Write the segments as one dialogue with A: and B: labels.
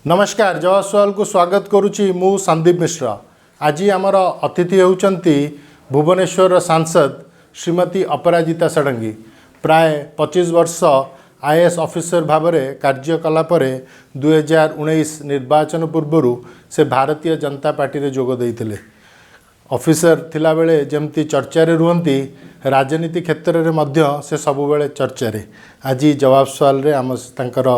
A: नमस्कार जवाब को स्वागत करुच्ची मु संदीप मिश्र। आज आमर अतिथि होउचंती भुवनेश्वर सांसद श्रीमती अपराजिता षडंगी। प्राय 25 वर्ष आईएएस ऑफिसर भाव में कार्य कलापर 2019 निर्वाचन पूर्व से भारतीय जनता पार्टी रे जोग देइथिले। ऑफिसर थिला बेले जमती चर्चा रे रुहंती राजनीति क्षेत्र में मध्य से सबु बेले चर्चा रे। आज जवाब सवाल रे आम तांकर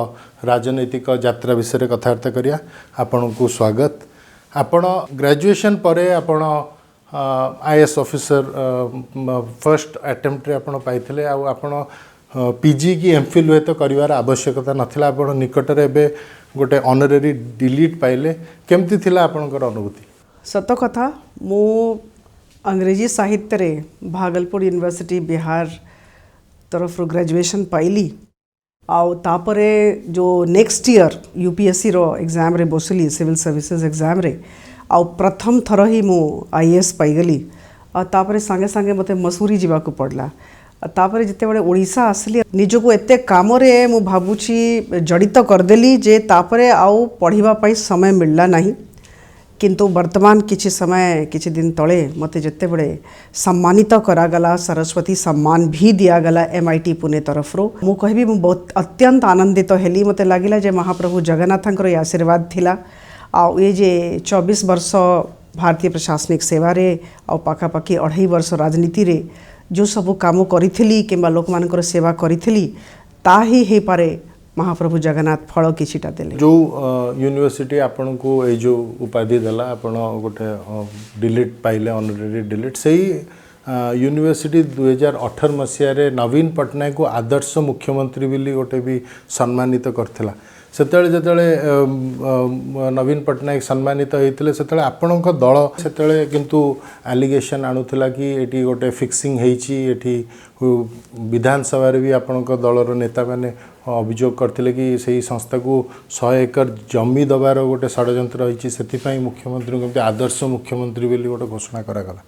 A: राजनीतिक यात्रा विषय कथबार्ता करिया। आपन को स्वागत। आपण ग्रेजुएशन परे आपण आईएएस ऑफिसर फर्स्ट अटेम्प्ट रे आपण पाइथिले आ आपण पीजी की एमफिल हुए तो करिवार आवश्यकता नथिला। आपण निकट रे बे गोटे ऑनररी डिलीट पाइले केमती थिला आपनकर अनुभूति?
B: सत कथा मु अंग्रेजी साहित्य रे भागलपुर यूनिवर्सिटी बिहार तरफ ग्रेजुएशन पाइली। आउ तापरे जो नेक्स्ट ईयर यूपीएससी रो एग्जाम रे बसली सिविल सर्विसेज एग्जाम रे आउ प्रथम थर ही मु आईएएस पाइगली। तापरे संगे संगे मते मसूरी जीवा को पड़ला। तापरे जिते बड़े ओडिशा आसली निजको एते काम रे मु भाबुची जड़ित करदेली जे तापरे आउ पढ़िबा पाई समय मिलला नहीं। किंतु वर्तमान किछि समय किछि दिन तले मते जिते बड़े सम्मानित करागला, सरस्वती सम्मान भी दियागला एमआईटी पुणे तरफ रो। मु कहबी मु बहुत अत्यंत आनंदित हेली। मते लागिला जे महाप्रभु जगन्नाथंकर आशीर्वाद थिला। आ ये जे 24 वर्ष भारतीय प्रशासनिक सेवा रे आ पाखापाखि 2.5 वर्ष राजनीति रे जो सबु काम करिथिली किंबा लोक मानकर सेवा करिथिली ता ही हे पारे महाप्रभु जगन्नाथ फल किछिटा देले।
A: जो यूनिवर्सिटी आपन को ए जो उपाधि देला आपन गोटे डिलीट पाइले ऑनररी डिलीट सही यूनिवर्सिटी 2018 मसीह रे नवीन पटनायक को आदर्श मुख्यमंत्री बिली गोटे भी सम्मानित करथिला। सेतले जतले नवीन पटनायक सम्मानित होइतिले सेतले आपनक दल सेतले किंतु एलिगेशन आनुथिला कि एटी गोटे फिक्सिंग हेची एटी विधानसभा रे भी आपनक दलर नेता माने अभियोग करथिले कि सही संस्था को 100 एकर जमी दबार गोटे षड्यंत्र होइची सेतिपई मुख्यमंत्री को आदर्श मुख्यमंत्री बिली गोटे घोषणा करागला।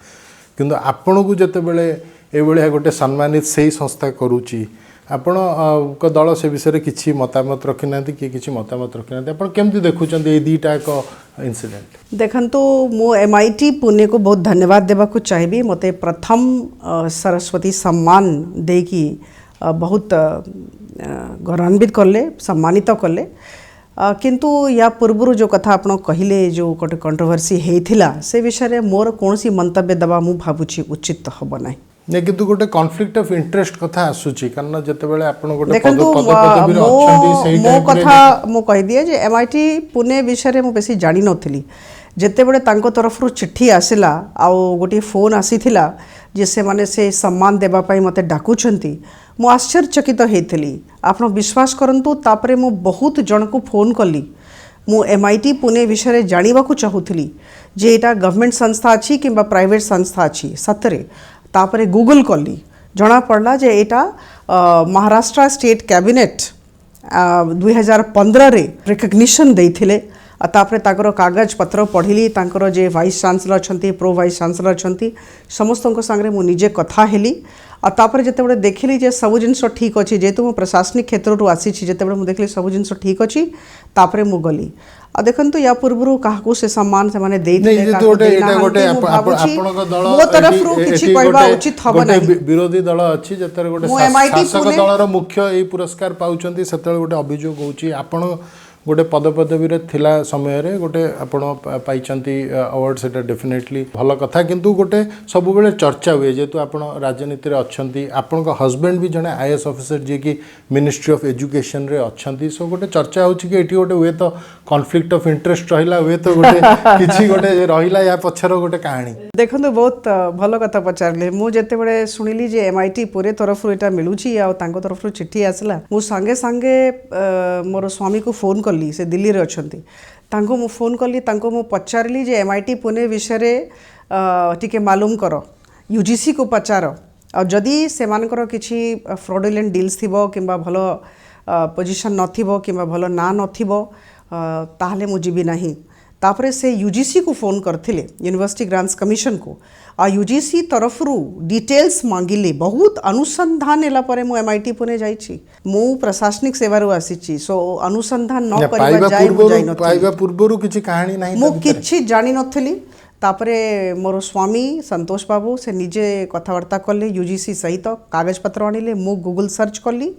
A: किंतु आपण को जते बेले ए बेले गोटे सम्मानित सही संस्था करूची आपण को दल से विषय किछि मतामत रखिनांती कि किछि मतामत रखिनांती आपण केमती देखुचंती ए दीटा को इंसिडेंट?
B: देखंतु मो एमआईटी पुणे को बहुत धन्यवाद देबा को चाहिबी। मते प्रथम सरस्वती सम्मान देकी बहुत गौरवान्वित करले, सम्मानित करले। किंतु या पूर्व जो कथा आपण कहिले जो गोटे कंट्रोवर्सी हेइथिला से विषय रे मोर कोनसी मंतव्य दबा मु भाबुची उचित हबो नाही।
A: ने किंतु गोटे कॉन्फ्लिक्ट ऑफ इंटरेस्ट कथा आसुची कारण जते बेले आपण गोटे
B: पद पदवी रे अछंती सेही टाइम मो कथा मो कहि दिए जे एमआईटी पुणे विषय रे मु बेसी जानि नथली। जते बेले तांको तरफ रु चिट्ठी आसिला आ गोटे फोन आसीथिला जे से माने से सम्मान देबा पई मते डाकुछंती मु आश्चर्यचकित हेइथली। आपण विश्वास करंतु तापरे मु बहुत जन को फोन कली। मु एमआईटी पुणे विषय रे जानिबा को चाहुथली जे एटा गवर्नमेंट संस्था अछि किंबा प्राइवेट संस्था अछि सतरे। तापरे गूगल कली जना पड़ला जे एटा महाराष्ट्र स्टेट कैबिनेट 2015 रे रिकग्निशन देइथिले। तापरे ताकर कागज पत्र पढ़िली ताकर जे वाइस चांसलर अछंती प्रो वाइस चांसलर अछंती समस्तक संगे मु निजे कथा हेली। आ तापरे जते बडे देखिली जे सब जिनस ठीक अछि जेतु मु प्रशासनिक क्षेत्र रु आसी छी जते बडे मु देखली सब जिनस ठीक अछि तापरे मु गली। आ देखंतु या पूर्वरु काहकु से सम्मान से माने देइ दिले मो तरफ रु किछि कहबा उचित हबो नै।
A: विरोधी दल अछि जतर गोटे शासक दलर मुख्य ए पुरस्कार पाउचंती सेतल गोटे अभियोग होउची आपण गोटे पदपदवी रे थिला समय रे गोटे आपण पाइचंती अवार्ड सेटा डेफिनेटली भल कथा। किंतु गोटे सब बेले चर्चा हुए जेतु आपण राजनीति रे अछंती आपण को हस्बैंड भी जने आईएएस ऑफिसर जे कि मिनिस्ट्री ऑफ एजुकेशन रे अछंती सो गोटे चर्चा होची कि एटी गोटे हुए तो कॉन्फ्लिक्ट ऑफ इंटरेस्ट रहिला हुए तो गोटे किछि गोटे रहिला या पछर गोटे कहानी।
B: देखंतु बहुत भल कथा पचारले। मु जते बडे सुनिली जे एमआईटी पुरे तरफ रु एटा मिलुची आ तांको तरफ रु चिट्ठी आसला मु संगे संगे मोर स्वामी को फोन कली से दिल्ली रे अछंती तांको मु फोन कली तांको मु पचारली जे एमआईटी पुणे विषय रे टिके मालूम करो यूजीसी को पचार आ जदी से मानकर किछि फ्रॉडुलेंट डील्स थिबो किंबा भलो पोजीशन नथिबो किंबा भलो ना नथिबो ताहले मु जीबी नाही। तापरे से यूजीसी को फोन करते यूनिवर्सिटी ग्रांट्स कमिशन को आ यूजीसी तरफ डिटेल्स मांगिले बहुत अनुसंधान एला परे मु एमआईटी पुणे जाइछि मु प्रशासनिक सेवा रो आसीछि सो अनुसंधान न करबा जाय
A: पाइबा पूर्वरु किछि कहानी नाही
B: मु किछि जानि नथली तापरे मोर स्वामी संतोष बाबू से निजे कथबार्ता कले यूजीसी सहित कागज पत्र आनिले मु गूगल सर्च कली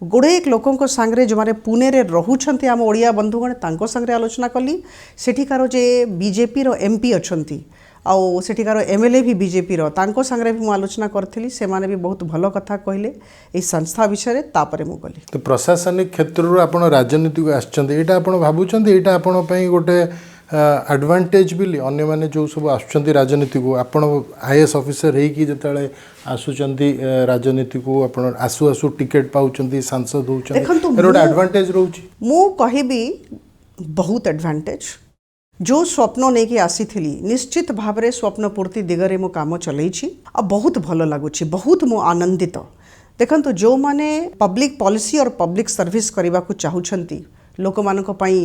B: गुड़े एक लोकों सांगे जो माने पुणे रे रहुछंती आम ओडिया बंधुगण तांको सांगे आलोचना कली सेठिकार जे बीजेपी रो एमपी अछंती आउ सेठिकार एमएलए भी बीजेपी रो तांको सांगे भी मु आलोचना करथिली से माने भी बहुत भलो कथा कहले ए संस्था विषय रे तापरे मु गली
A: तो प्रशासनिक क्षेत्र रो आपण राजनीति को आछंती एटा आपण भाबुछंती एटा आपण पई गोटे एडवांटेज बिली अन्य माने जो सब आछंती राजनीति को आपण आईएएस ऑफिसर हे कि जतले आसुचंती राजनीति को आपण आसु आसु टिकट पाउचंती सांसद होचंती एरोड एडवांटेज रहउची
B: मु कहिबी बहुत एडवांटेज जो स्वप्न नहीं कि आसी थी निश्चित भाव में स्वप्न पूर्ति दिगरे मो काम चलैछि आ बहुत भलो लागुछि बहुत मो आनंदित देखंतु जो माने पब्लिक पॉलिसी और पब्लिक सर्विस करबा को चाहुछंती लोक मानक पई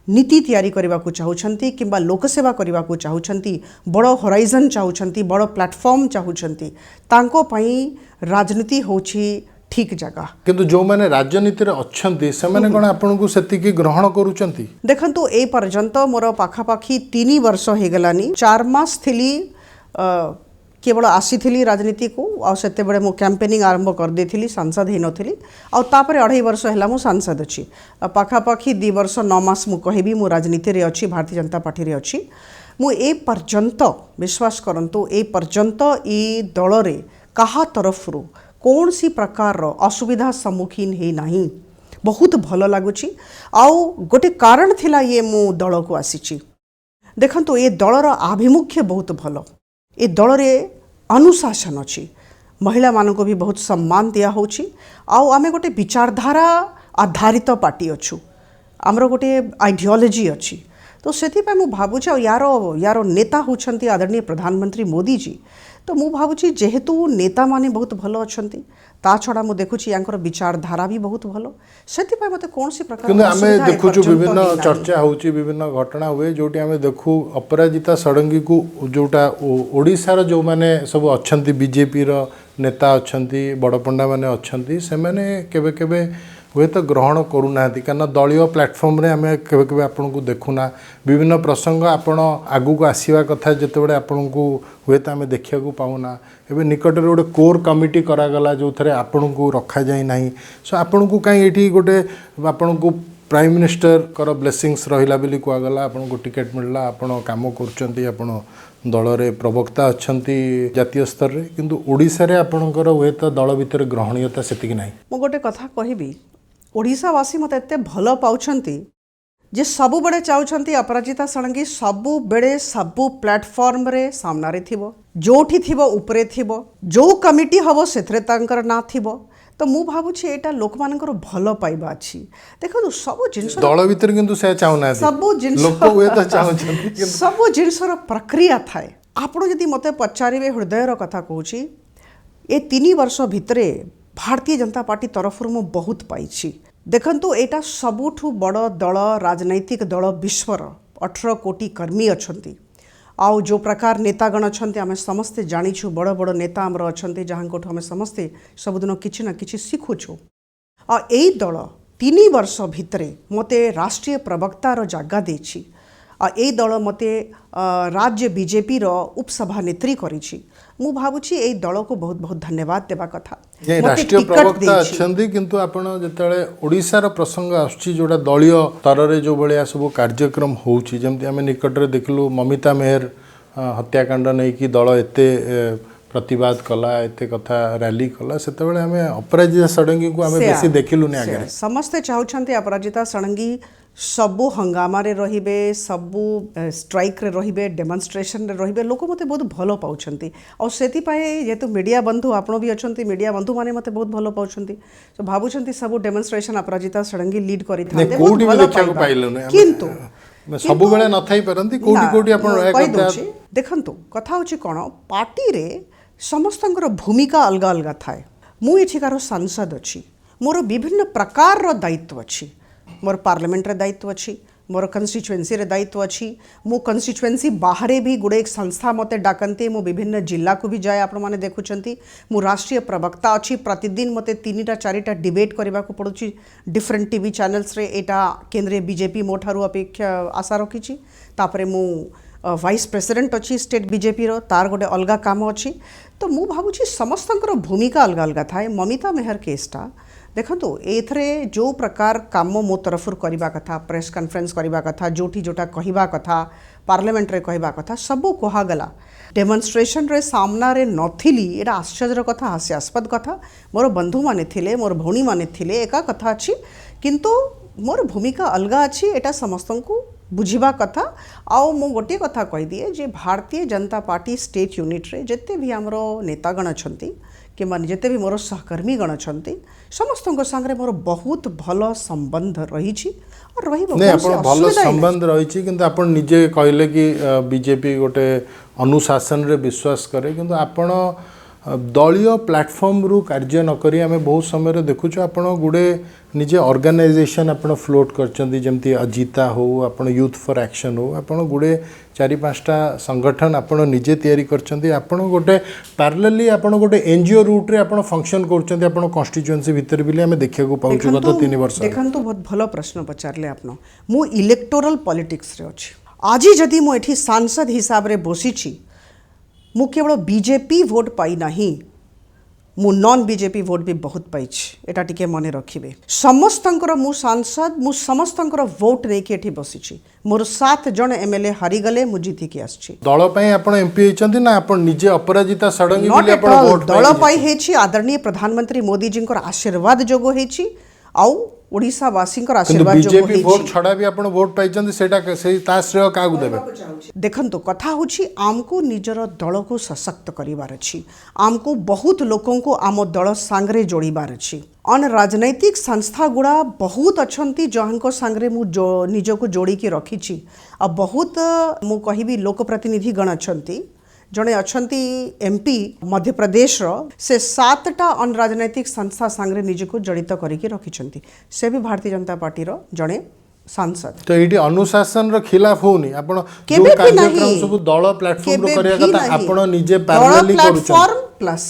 B: नीति तैयारी करबा को चाहुछंती किंबा लोक सेवा करबा को चाहुछंती बड़ो होराइजन चाहुछंती बड़ो प्लेटफॉर्म चाहुछंती तांको पई राजनीति होछि ठीक जगह
A: किंतु जो माने राजनीति रे अछंती से माने कोन आपन को सेति की ग्रहण करूचंती
B: देखंतु ए पर्यंत मोर पाखा पाखी 3 वर्ष हे गलानी 4 मास थिली केवल आसी राजनीति को आते बड़े मु कैंपेनिंग आरंभ कर देथिली सांसद ही नथिली आ तापरे 2.5 वर्ष हैला मु सांसद अछि पाखापाखी 2 वर्ष 9 मास मु कहिबी मु राजनीति रे अछि भारतीय जनता पार्टी रे अछि मु ए पर्यंत विश्वास करंतु ए पर्यंत ई दल रे कहा तरफ रु कौन सी प्रकार असुविधा सम्मुखीन हे नाही बहुत भलो लागुछि आउ गोटे कारण थिला ये मु दल को आसीछि देखंतु ए दलर आभिमुख्य बहुत भलो ए दल रे अनुशासन अछि महिला मानक भी बहुत सम्मान दिया होछि आउ आमे गोटे विचारधारा आधारित पार्टी अछु आमर गोटे आइडियोलॉजी अछि तो सेति पे मु भाबुछि यारो नेता होछंती आदरणीय प्रधानमंत्री मोदी जी तो मु भाबुछि जेहेतु नेता माने बहुत भलो अछंती ता छडा मु देखुछि यांकर विचारधारा भी बहुत भलो सेति पे मते कोनसी प्रकार
A: किंतु आमे देखुछु विभिन्न चर्चा होछि विभिन्न घटना हुए जोटी आमे देखु अपराजिता षडंगी को जोटा ओडिसा रो जो माने सब अछंती बीजेपी रो नेता अछंती बड़पंडा माने अछंती से माने केबे केबे हुए तो ग्रहण करूना कारण दलीय प्लेटफॉर्म रे आमे केबे केबे आपन को देखुना विभिन्न प्रसंग आपण आगु को आसीवा कथा जते बडे आपन को हुए तो आमे देखिया को पाउना एबे निकट रे गोटे कोर कमिटी करा गला जो थरे आपन को रखा जाय नाही सो आपन को काई एठी गोटे आपन को प्राइम मिनिस्टर कर ब्लेसिंग्स रहिला बिली को गला आपन को टिकट मिलला आपन काम करचंती आपन दल रे प्रवक्ता अछंती जातीय स्तर रे किंतु ओडिसा रे आपनकर हुए तो दल भीतर ग्रहणीयता सेति कि नाही
B: मो गोटे कथा कहिबी ओडिशावासी मत एते भल पाउछंती जे सबु बड़े चाहुछंती अपराजिता षडंगी सबु बेड़े सबु प्लेटफॉर्म रे सामना रे थिबो जोठी थिबो ऊपरे थिबो जो कमिटी हबो सेथरे तांकर ना थिबो तो मु भाबुछि एटा लोक मानकर भल पाइबा अछि देखो सबु जिंस
A: दल भीतर किंतु से चाहुना
B: सबु जिंस
A: लोक हुए तो चाहुछंती
B: सबु जिंसर प्रक्रिया थाए आपण जदि मते पचारिबे हृदयर कथा कहूछि ए 3 वर्ष भितरे भारतीय जनता पार्टी तरफ मु बहुत पाइछि देखंतु एटा सबुठु बड़ दल राजनैतिक दल विश्वर 18 कोटी कर्मी अछंती आउ जो प्रकार नेतागण अछंती आमे समस्ते जानिछु बड़ बड़ नेता हमर अछंती जहां कोठो हमें समस्ते सबदिन किछि ना किछि सिखुछु आ एई दल 3 वर्ष भितरे मते राष्ट्रीय प्रवक्ता रो जागा देछि आ एई दल मते राज्य बीजेपी रो उपसभानेत्री करिछि मु भाबुछि एई दल को बहुत बहुत धन्यवाद देबा कथा
A: राष्ट्रीय प्रवक्ता अछंती किंतु आपण जतले ओडिसा रो प्रसंग आछि जोडा दलीय स्तर रे जो बलिया सब कार्यक्रम होउछि जेमति हमें निकट रे देखलु ममिता मेहर हत्याकांड नै कि दल एते प्रतिवाद कला एते कथा रैली कला सेते बेले हमें अपराजिता षडंगी को हमें बेसी देखिलु नै आगे
B: समस्त चाहुछंती अपराजिता षडंगी सबु हंगामा रे रहिबे सबु स्ट्राइक रे रहिबे डेमोन्स्ट्रेशन रे रहिबे लोक मते बहुत भलो पाउछंती और सेति पाए जेतु मीडिया बंधु आपण भी अछंती मीडिया बंधु माने मते बहुत भलो पाउछंती तो भाबुछंती सबु डेमोन्स्ट्रेशन अपराजिता षडंगी लीड करि थाते
A: बहुत भलो देखा को पाइलो नै
B: किंतु
A: सबु बेले न थाई परंती कोटी कोटी आपण रहे कथा
B: देखंतु कथा होची कोन पार्टी रे समस्तंकर भूमिका अलग अलग थाए मु एठिकार सांसद अछि मोर विभिन्न प्रकार रो दायित्व अछि मोर पार्लियामेंट रे दायित्व अछि मोर कन्स्टिट्युएन्सी रे दायित्व अच्छी मो कन्स्टिट्युएन्सी बाहर भी गुड़े एक संस्था मते डाकंते मो विभिन्न जिला को भी जाए आपण माने देखुचंती मो राष्ट्रीय प्रवक्ता अच्छी प्रतिदिन मते 3टा 4टा डिबेट करबा को पड़ुची डिफरेंट टीवी चैनल्स रे एटा केंद्रीय बीजेपी मो ठारू अपेक्षा आशा रखी तापरे मो वाइस प्रेसिडेंट अच्छी स्टेट बीजेपी रो तार गोटे अलग काम अच्छी तो मु भावुची समस्तंकर भूमिका अलग अलग थाए ममिता मेहर केसटा देखो एथरे जो प्रकार काम मो तरफ करवा कथा प्रेस कॉन्फ्रेंस करवा कथा जोठी जोटा कहवा कथा पार्लियामेंट रे कहवा कथा सबू कहगला डेमोन्स्ट्रेशन रे सामना रे नथिली एटा आश्चर्य कथा हास्यास्पद कथा मोर बंधु माने थिले मोर भौणी माने थिले एका कथा अच्छी किंतु मोर भूमिका अलग अच्छी एटा समस्तंकु बुझिबा कथा आउ मो गोटे कथा कह दिए जे Bharatiya Janata party state unit रे जिते भी हमरो नेतागण अछंती कि जिते भी मोर सहकर्मी गण अछंती समस्त संगे मोर बहुत भल संबंध रही और
A: नहीं आपण भल संबंध रही किंतु आपण निजे कहले कि बीजेपी गोटे अनुशासन रे विश्वास करे किंतु आपण दलीय प्लेटफॉर्म रु कार्य न करी आमे बहुत समय देखुँ आपण गुड़े निजे ऑर्गेनाइजेशन आपण फ्लोट करचंदी जेमती अजिता हो आपण यूथ फॉर एक्शन हो आपण गुड़े 4-5टा संगठन आपण निजे तैयारी करचंदी आपण गोटे पैरेलली आपण गोटे एनजीओ रूट रे आपण फंक्शन करचंदी आपण कॉन्स्टिट्यूएंसी भीतर बिले आमे देखिया को पाउछु गत 3 वर्ष
B: देखंतु बहुत भलो प्रश्न पचारले आपण मु इलेक्टोरल पॉलिटिक्स रे अछि आज जदि मु एठी सांसद हिसाब रे बसिछि मु केवल बीजेपी वोट पाई नहीं मु नॉन बीजेपी वोट भी बहुत पाई एटा टिके मने रखिबे समस्तंकर मु सांसद मु समस्तंकर वोट नै के एठी बसिछि मोर 7 जन एमएलए हारी गले मु जीति के आछि
A: दल पई आपण एमपी हेचंती ना आपण निजे अपराजिता सडंगी बिले आपण वोट
B: दल पई हेछि आदरणीय प्रधानमंत्री मोदी जी को आशीर्वाद जोगो हेछि आउ ओडिसा वासींकर आशीर्वाद जो
A: बीजेपी वोट छडा भी आपण वोट पाइचंदी सेटा सेही ता श्रेय कागु देबे
B: देखंतु कथा होछि आमको निजर दल को सशक्त करिवार अछि आमको बहुत लोकों को आम दल सांगरे जोड़ीबार अछि अन राजनैतिक संस्था गुड़ा बहुत अछंती जहांको सांगरे मु निज को जोड़ी के रखिछि आ बहुत मु कहिबी लोक प्रतिनिधि गण अछंती जड़े अछंती एमपी मध्य प्रदेश रो से 7टा अन राजनैतिक संस्था सांगरे निजको जड़ित करिके रखिछंती से भी भारतीय जनता पार्टी रो जड़े सांसद
A: तो एटी अनुशासन रो खिलाफ होनी आपण जो कार्यक्रम सब दल प्लेटफॉर्म रो करिया कथा आपण निजे पैरेलली करूछ
B: platform plus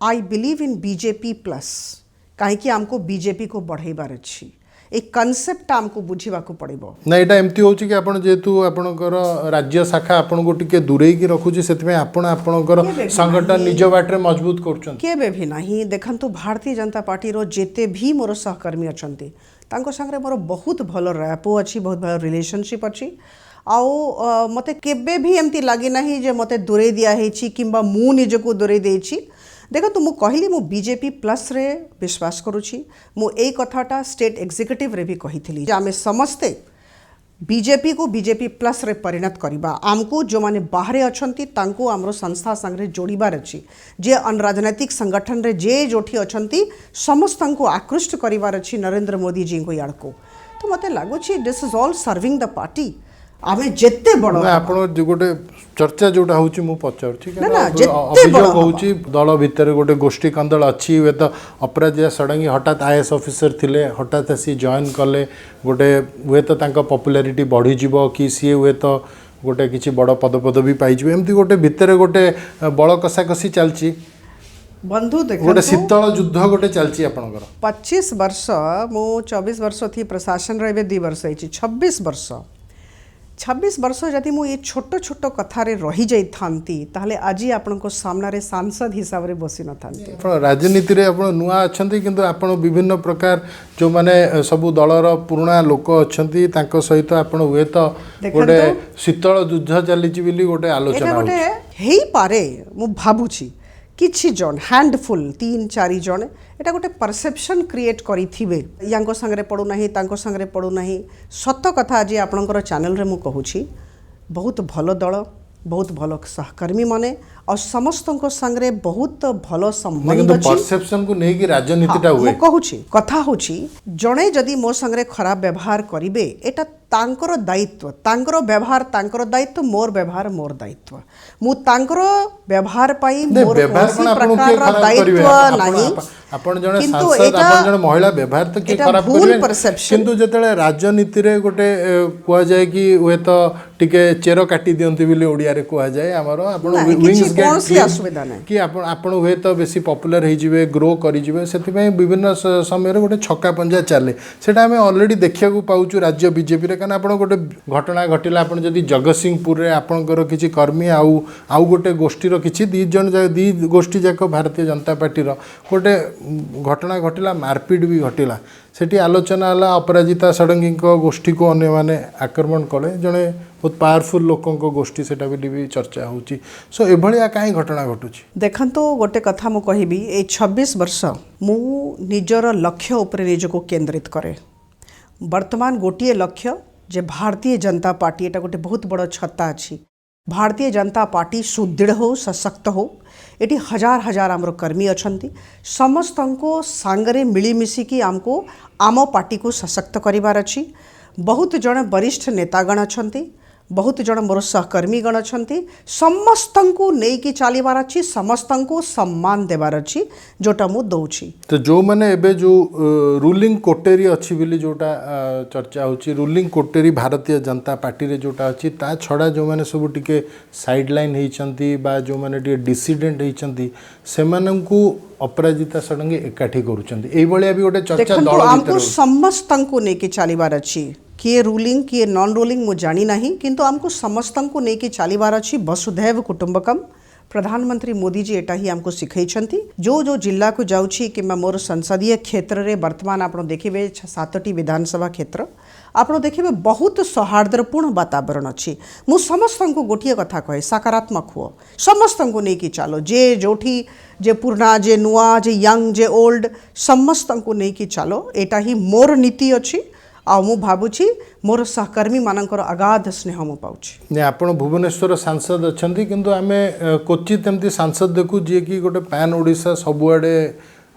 B: I believe in BJP plus काहे कि हमको बीजेपी को बढ़ाइबार अछि एक कॉन्सेप्ट हमको बुझिबा को पड़िबो
A: ना एटा एम्ति होची कि आपण जेतु आपणकर राज्य शाखा आपण को टिके दूरेई की रखुची सेतमे आपण आपणकर संगठन निज बाटरे मजबूत करछन
B: केबे भी नहीं देखंतु भारतीय जनता पार्टी रो जेते भी मोर सहकर्मी अछंती तांको संगे मोर बहुत भलो रैपो अछि बहुत भलो रिलेशनशिप अछि आउ मते केबे भी एम्ति लागी नहीं जे मते दूरे दिया हेछि किंबा मु निजको दूरे देछि देखो तो मु कहली मु बीजेपी प्लस रे विश्वास करूछि मु ए कथाटा स्टेट एग्जीक्यूटिव रे भी कहिथिली जे आमे समस्ते बीजेपी को बीजेपी प्लस रे परिणत करिबा आमको जो माने बाहरे अछंती तांको हमरो संस्था संगे जोड़ीबार अछि जे अन राजनैतिक संगठन रे जे जोठी अछंती समस्त को आकृष्ट करिबार अछि नरेंद्र मोदी जी को याडको तो मते लागुछि this is all serving the party आमे जेते बड़
A: आपण गोटे चर्चा जोटा होची मु पचारछि अभियोग होची दल भितर गोटे गोष्ठी कंदल अच्छी हुए तो अपराजिता सडंगी हठात आईएएस ऑफिसर थिले हठात आसी जॉइन कले गोटे हुए तो तांका पॉपुलैरिटी बढ़ी जीवो कि सी हुए तो गोटे किछि बड़ पदपदवी पाई जीवो एमती गोटे भितर गोटे बळ कसाकसी चलची
B: बंधु देख
A: गोटे शीतल युद्ध गोटे चलची आपनकर
B: 25 वर्ष मु 24 वर्ष थी प्रशासन रे 2 वर्ष होई 26 वर्ष जदि मु ये छोट छोट कथा रे रही जाई थांती ताहले आज आपण को सामना रे सांसद हिसाब रे बसी न थांती
A: आपण राजनीति रे आपण नुआ अछंती किंतु आपण विभिन्न प्रकार जो माने सब दलर पुराना लोक अछंती तांको सहित आपण हुए तो गोटे शीतल युद्ध चलीची बिली गोटे आलोचना
B: गोटे हेई पारे मु भाबुची किछि जन हैंडफुल 3-4 जन एटा गोटे परसेप्शन क्रिएट करिथिबे यांको संगरे पडु नाही तांको संगरे पडु नाही सत्य कथा आज आपणकर चैनल रे मु कहूछि बहुत भलो दल बहुत भलो सहकर्मी माने और समस्तों संगे बहुत भल संबंध
A: କିନ୍ତୁ
B: अछि
A: परसेप्शन को नेकी राजनीतिटा
B: हाँ,
A: हुए
B: ମୁଁ କହୁଛି କଥା ହେଉଛି ଜଣେ ଯଦି ମୋ ସାଙ୍ଗରେ ଖରାପ ବ୍ୟବହାର କରିବେ ଏଟା ତାଙ୍କର ଦାୟିତ୍ୱ ତାଙ୍କର ବ୍ୟବହାର ତାଙ୍କର ଦାୟିତ୍ୱ ମୋର ବ୍ୟବହାର ମୋର ଦାୟିତ୍ୱ ମୁଁ ତାଙ୍କର ବ୍ୟବହାର ପାଇଁ
A: नहीं
B: ମୋର
A: व्यवहार
B: କୌଣସି
A: कोन आपन के
B: ପ୍ରକାରର
A: खराब करिवे
B: ଦାୟିତ୍ୱ ନାହିଁ
A: आपण जने
B: କିନ୍ତୁ
A: सांसद
B: ଏଟା
A: आपण जने महिला व्यवहार तो के
B: एटा
A: खराब
B: भूल
A: करिवे
B: perception।
A: किंतु जतले राजनीति रे गोटे कुआ जाय कि हुए तो टिके चेरो काटी दियंती बिली ओडिया रे कुआ जाय हमरो आपण
B: नहीं,
A: विंग्स
B: किछि कौनसी
A: गेट
B: असुविधा नहीं।
A: कि आपण आपण हुए तो बेसी पॉपुलर हे जिवे ग्रो करि जिवे सेति पय विभिन्न समय रे गोटे छक्का पंजा चले सेटा हमें ऑलरेडी देखिया को पाउचु राज्य बीजेपी रे कारण आपण गोटे घटना घटिला आपण जदी जगतसिंहपुर रे आपणकर किछि कर्मी आउ गोटे गोष्ठी रो किछि दी गोष्ठी जाक भारतीय जनता पार्टी रो गोटे घटना घटिला मारपीट भी घटिला सेठी आलोचना हला अपराजिता षडंगी गोष्ठी को अन्य माने आक्रमण कले जड़े बहुत पावरफुल लोकों गोष्ठी सेटा भी चर्चा होची सो एभलिया काई घटना घटुची
B: देखंतु गोटे कथा मु कहबी ए 26 वर्ष मु निजर लक्ष्य उपरे निजको केंद्रित करे वर्तमान गोटिए लक्ष्य जे भारतीय जनता पार्टी एटा गोटे बहुत बड़ छत्ता अछि भारतीय जनता पार्टी सुदृढ़ हो सशक्त हो एटी हजार हजार आमर कर्मी अछंती समस्तंको सांगरे मिलीमिशिकी आमको आम पार्टी को सशक्त करिवार अछि बहुत जन वरिष्ठ नेतागण अछंती बहुत जन मोर सहकर्मीगण अछंती समस्तंको नेकी चालिबार अछि समस्तंको सम्मान देवार अछि जोटा मु दउछि
A: तो जो माने एबे जो रूलिंग कोटेरी अछि बिली जोटा चर्चा होची रूलिंग कोटेरी भारतीय जनता पार्टी रे जोटा अछि ता छडा जो माने सब टिके साइडलाइन हेचंती बा जो माने टिके डिसिडेंट हेचंती सेमानंकु अपराजिता षडंगी एकाठी करूचंती एई बलिया भी गोटे चर्चा
B: देखंतु
A: दल
B: आमको
A: भीतर
B: समस्तंको नेकी चालिबार अछि किए रूलिंग किए नॉन रूलिंग मु जानी नहीं किंतु आमको समस्तंको नेकी चालिबार अछि वसुधैव कुटुंबकम प्रधानमंत्री मोदी जी एटा ही हमको सिखैछंती जो जो जिला को जाउछि किंबा मोर संसदीय क्षेत्र रे वर्तमान आपण देखिबे 7टी विधानसभा क्षेत्र आपण देखिबे बहुत सौहार्दपूर्ण वातावरण अछि मु समस्तंको गोटिए कथा कहे सकारात्मक हुओ समस्तंको नेकी चालो जे जोठी जे पुराना जे नुआ जे यंग जे ओल्ड समस्तंको नेकी चालो एटा ही मोर नीति अछि आ मु भाबुछि मोर सहकर्मी मानकर अगाध स्नेह मु पाउछि
A: ने आपण भुवनेश्वर सांसद अछंती किंतु आमे कोचित एमती सांसद देखु जे कि गोटे पैन ओडिशा सबुआडे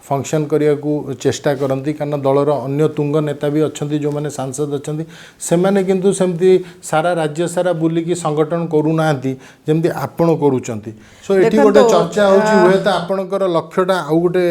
A: फंक्शन करिया को चेष्टा करती कारण दलर अन्य तुंग नेता भी अछंती जो माने सांसद अछंती से माने किंतु सेमती सारा राज्य सारा बुलिकी संगठन करूनांती जेमती आपण करूचंती सो एठी गोटे चर्चा होची हुए त आपणकर लक्ष्यटा आउ गोटे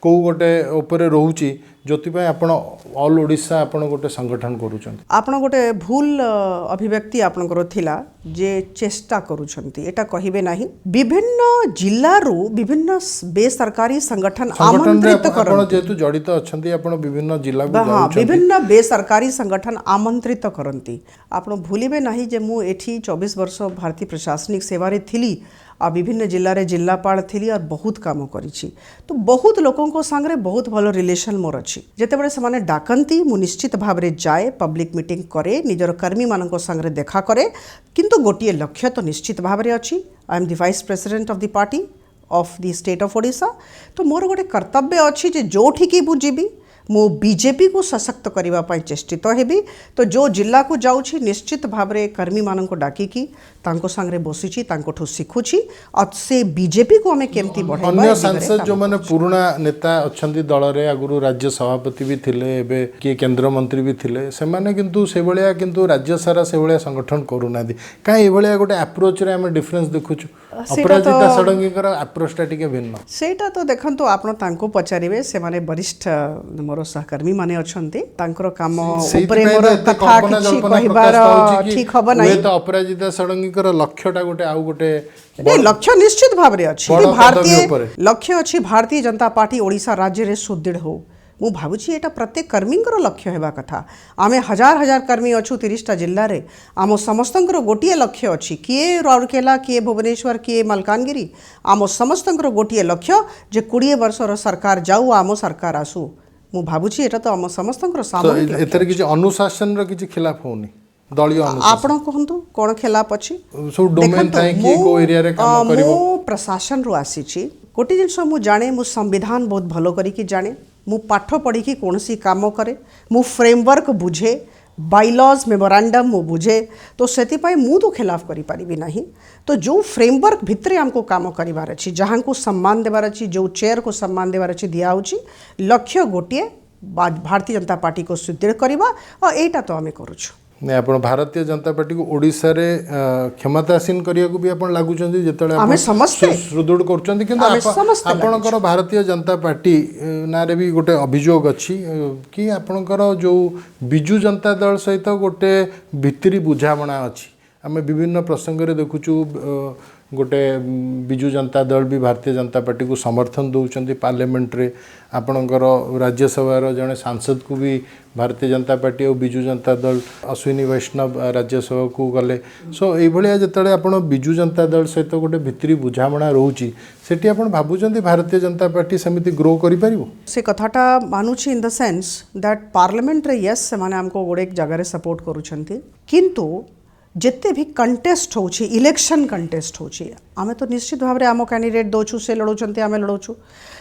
A: को गोटे ऊपर रहउची जोतिपाई आपण ऑल ओडिशा आपण गोटे संगठन करूचंती
B: आपण गोटे भूल अभिव्यक्ति आपणकर थिला जे चेष्टा करूछंती एटा कहिबे नाही विभिन्न जिल्ला रु विभिन्न बेसरकारी संगठन आमंत्रित
A: आपण
B: करन
A: जेतु जडित अछंती आपण विभिन्न जिल्ला को
B: हाँ विभिन्न बेसरकारी संगठन आमंत्रित करती आपण भूलिबे नाही जे मु एठी 24 वर्ष भारतीय प्रशासनिक सेवा रे थिली आ विभिन्न जिल्ला रे जिल्लापाल थिली और बहुत काम करिछि तो बहुत लोकों को संगे बहुत भलो रिलेशन मोर अछि जेते बडे समाने डाकंती मु निश्चित भाव रे जाए पब्लिक मीटिंग करे निजर कर्मी मानको संगे देखा करे किंतु गोटिए लक्ष्य तो निश्चित भाव रे अछि I am the vice president of the party of the state of Odisha तो मोर गोटे कर्तव्य अछि जे जोठी की बुझिबी मु बीजेपी को सशक्त करबा पई चेष्टित हेबी तो जो जिला को जाउछि निश्चित भाव रे कर्मी मानको डाकी की तांको संगे बसिछि तांको ठो सिखुछि और से बीजेपी को हमें केमती बढ़ाइबा
A: अन्य सांसद जो माने पुराना नेता अछंती दल रे आगुरु राज्य सभापति भी थिले एबे के केंद्र मंत्री भी थिले से माने किंतु से बलिया किंतु राज्य सारा से बलिया संगठन करूनादी काई ए बलिया गोटे अप्रोच रे हम डिफरेंस देखुछु अपराजिता षडंगी कर अप्रोच टा टिके भिन्न
B: सेटा तो देखंतु आपण तांको पचारिबे से माने वरिष्ठ मोर सहकर्मी माने अछंती तांकर काम ऊपरे मोर कथा किछि कहिबार ठीक हबो नै
A: तो अपराजिता षडंगी कर लक्ष्यटा गोटे आउ गोटे
B: नहीं लक्ष्य निश्चित भाव रे अछि भारतीय लक्ष्य अछि भारतीय जनता पार्टी ओडिशा राज्य रे सुदृढ़ हो मु भाबुछि एटा प्रत्येक कर्मींकर लक्ष्य हेबा कथा आमे हजार हजार कर्मी अछु 30टा जिल्ला रे आम समस्तंकर गोटिए लक्ष्य अछि किए राउरकेला किए भुवनेश्वर किए मलकानगिरी आम समस्तंकर गोटिए लक्ष्य जे 20 वर्षर सरकार जाऊ आम सरकार आसु मु भाबुछि एटा तो आम समस्तंकर सामूहिक
A: तो एतर किछि अनुशासन र किछि खिलाफ होनी दलीय अनुशासन
B: आपण कहंतु कोन खिलाफ अछि
A: सो डोमेन थाई कि को एरिया रे काम करिवो
B: मु प्रशासन रु आसीछि गोटे जिनस मु जाने मु संविधान बहुत भलो करी कि जाने मु पाठ पढ़ी कि कोनसी काम करे मु फ्रेमवर्क बुझे बाइलॉज मेमोरांडम मु बुझे तो सेतिपाई मु तो खिलाफ करि पारिबि नहीं। तो जो फ्रेमवर्क भितरे हमको काम करिवार अछि, जहां को सम्मान देवार अछि, जो चेयर को सम्मान देवार अछि दिया होछि, लक्ष्य गोटिए भारतीय जनता पार्टी को सुदृढ़ करवा और एटा तो आमे करूछु।
A: नहीं आप भारतीय जनता पार्टी को ओडिशा रे क्षमतासीन करिया को भी आपण लागुचंदी जेतले
B: आमे समस्ते
A: सुदृढ़ करचंदी, किंतु आपणकर भारतीय जनता पार्टी नारे भी गोटे अभियोग अछि कि आपणकर जो बिजू जनता दल सहित गोटे भितरी बुझामणा अछि। आमे विभिन्न प्रसंग रे देखुछु गोटे बिजू जनता दल भी भारतीय जनता पार्टी को समर्थन दौरान पार्लियामेंट रे आपणकर राज्यसभा जड़े सांसद को भी भारतीय जनता पार्टी और बिजू जनता दल अश्विनी वैष्णव राज्यसभा को गले। सो ये जिते आप बिजू जनता दल सहित गोटे भितरी बुझामणा रोची सेठी आप भावुं भारतीय जनता पार्टी सेमती ग्रो कर
B: से कथाटा मानुची in the sense that parliament रे यस से माने हमको गोटे जगह सपोर्ट करूछंती, किंतु जिते भी कंटेस्ट होछि इलेक्शन कंटेस्ट होछि आमे तो निश्चित भाव में आम कैंडिडेट दौछु से लड़ौंट आम लड़ौछु।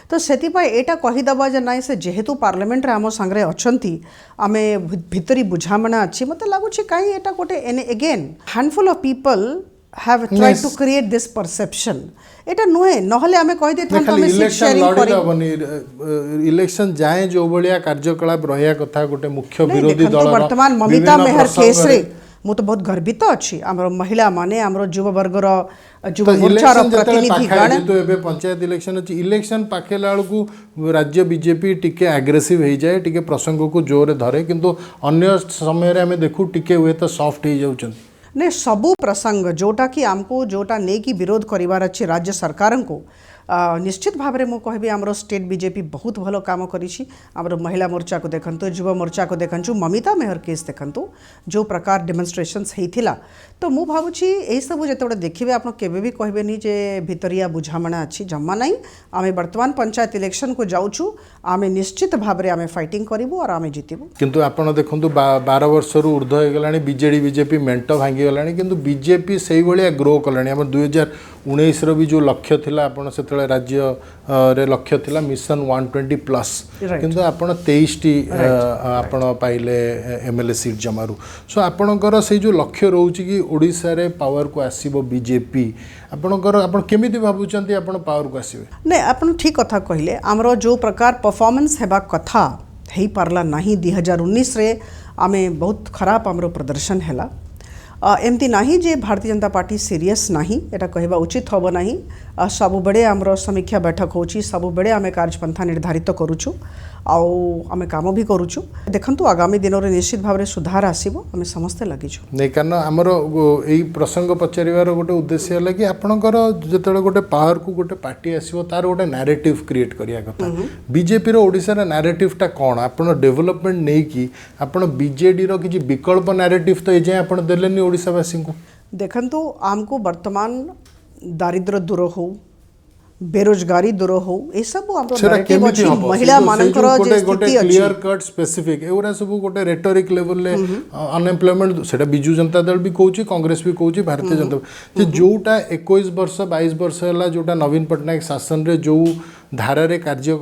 B: तो से एटा कहीदबा जे नाई से जेहेतु पार्लियामेंट रे आम सांगरे अछंती आमे भितरी बुझामणा अच्छी मते लागुछि कहीं एटा गोटे again handful of people have tried to create this perception. एटा नुहे नहले आमे कहि देथां तो मैं सीट शेयरिंग करी
A: इलेक्शन जाए जो बलिया कार्यकलाप रहिया कथा गोटे मुख्य विरोधी दल
B: वर्तमान ममिता मेहर केस रे मु तो बहुत गर्वित अच्छी आमर महिला माने आमर युवा वर्गर युवा मोर्चार प्रतिनिधि गण
A: तो एबे पंचायत इलेक्शन अछि इलेक्शन पाखेला को राज्य बीजेपी टिके एग्रेसिव हो जाए टिके प्रसंग को जोर धरे, किंतु अन्य समय रे हमें देखु टिके हुए तो सॉफ्ट हो जाउछन।
B: ने सबू प्रसंग जोटा कि आमको जोटा नहीं कि विरोध करिवार अच्छी राज्य सरकार को निश्चित भाव में मुझे कहबी आमर स्टेट बीजेपी बहुत भलो काम करिछि। आमर महिला मोर्चा को देखंतु, युवा मोर्चा को देखंतु, ममिता मेहर केस देखंतु जो प्रकार डेमोन्स्ट्रेशंस होइथिला। तो मु भावुछि एही सब जेतोडे देखिबे आपण केबे भी कहबेनी जे भितरिया बुझामणा अछि, जम्मा नहीं। आमे वर्तमान पंचायत इलेक्शन को जाउछु, आमे निश्चित भाव में आमे फाइटिंग करिवु और आमे जितिबु।
A: किंतु आपण देखंतु 12 वर्ष रु ऊर्ध्व हो गलानी बीजेडी बीजेपी मेंट भांगी गलानी, किंतु बीजेपी सेही भलिया ग्रो कलानी। हम 2019 रो भी जो लक्ष्य थिला आपण से राज्य रे लक्ष्य थिला मिशन 120+, किंतु आपण 23 टी आपण पाइले एमएलए सीट जमारू। सो आपणकर से जो लक्ष्य रोची कि ओडिशा रे पावर को आसीबो बीजेपी, आपणकर आपण केमिति भाबुचंती आपण पावर को आसीबे?
B: नै आपण ठीक कथा कहिले। हमरो जो प्रकार परफॉर्मेंस हेबा कथा हेई पारला नाही 2019 रे आमे बहुत खराब हमरो प्रदर्शन हैला। एमती नहीं जे भारतीय जनता पार्टी सीरियस नहीं एटा कहबा उचित होबो नहीं। सबु बड़े आमर समीक्षा बैठक होची, सबु बड़े आमे कार्यपंथा निर्धारित करूछु आउ आमे काम भी करूछु। देखंतु आगामी दिन रे निश्चित भाव में सुधार आसीबो, आमे समस्ते लागिछु।
A: नहीं कारण आमर एई प्रसंग पचारिवार गोटे उद्देश्य है कि आपणकर जेतले गोटे पावर को गोटे पार्टी आसीबो तार गोटे नैरेटिव क्रिएट करिया कथा। बीजेपी रो ओडिसा रे नैरेटिवटा कोन आपण डेवलपमेंट नै कि आपण बीजेडी रो किछि विकल्प नैरेटिव तो एजे आपण देलेनी ओडिसावासी को।
B: देखंतु आमको वर्तमान दारिद्र्य दूर हो, बेरोजगारी दूर हो, ए सब महिला मानकर जे स्थिति अछि
A: क्लियर कट स्पेसिफिक एवरा सब गोटे रेटोरिक लेवल ले अनएम्प्लॉयमेंट सेटा बिजू जनता दल भी कहूची, कांग्रेस भी कहूची, भारतीय जनता जे जोटा 21 वर्ष 22 वर्ष हला जोटा नवीन पटनायक शासन रे जो धारा रे कार्य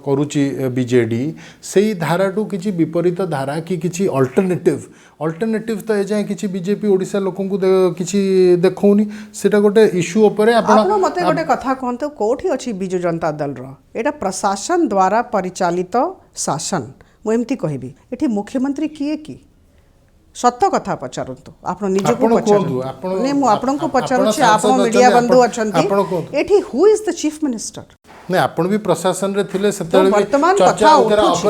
A: करूची बीजेडी सेही धारा टू किछि विपरीत धारा कि किछि अल्टरनेटिव तो ए जाय किछि बीजेपी ओडिसा लोकन को किछि देखौनी सेटा गोटे इश्यू ऊपर
B: आपण मते गोटे कथा कहंतो कोठी अछि बिजू जनता दल रो एटा प्रशासन द्वारा परिचालित शासन। मु एमती कहबी एठी मुख्यमंत्री किए की सत्य कथा पचारंतु आपण निजे को पचारंतु ने मु आपण को पचारुछि आपण मीडिया बंधु अछंती एठी who is the chief minister?
A: नहीं आपण भी प्रशासन रे थिले सेतले चर्चा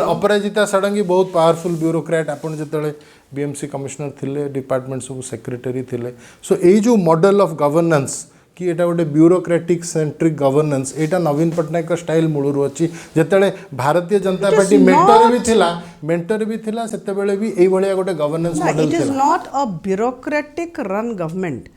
A: अपराजिता षडंगी बहुत पावरफुल ब्यूरोक्रेट आपण जेतले बीएमसी कमिश्नर थिले डिपार्टमेंट सब सेक्रेटरी थिले। सो एई जो मॉडल ऑफ गवर्नेंस कि एटा गोटे ब्यूरोक्रेटिक सेंट्रिक गवर्नेंस एटा नवीन पटनायक का स्टाइल मूलरू अच्छी जेतेले भारतीय जनता पार्टी मेंटर भी थिला सेतेबेले भी एई भलिया गोटे गवर्नेंस मॉडल थिला।
B: It is not a bureaucratic run government,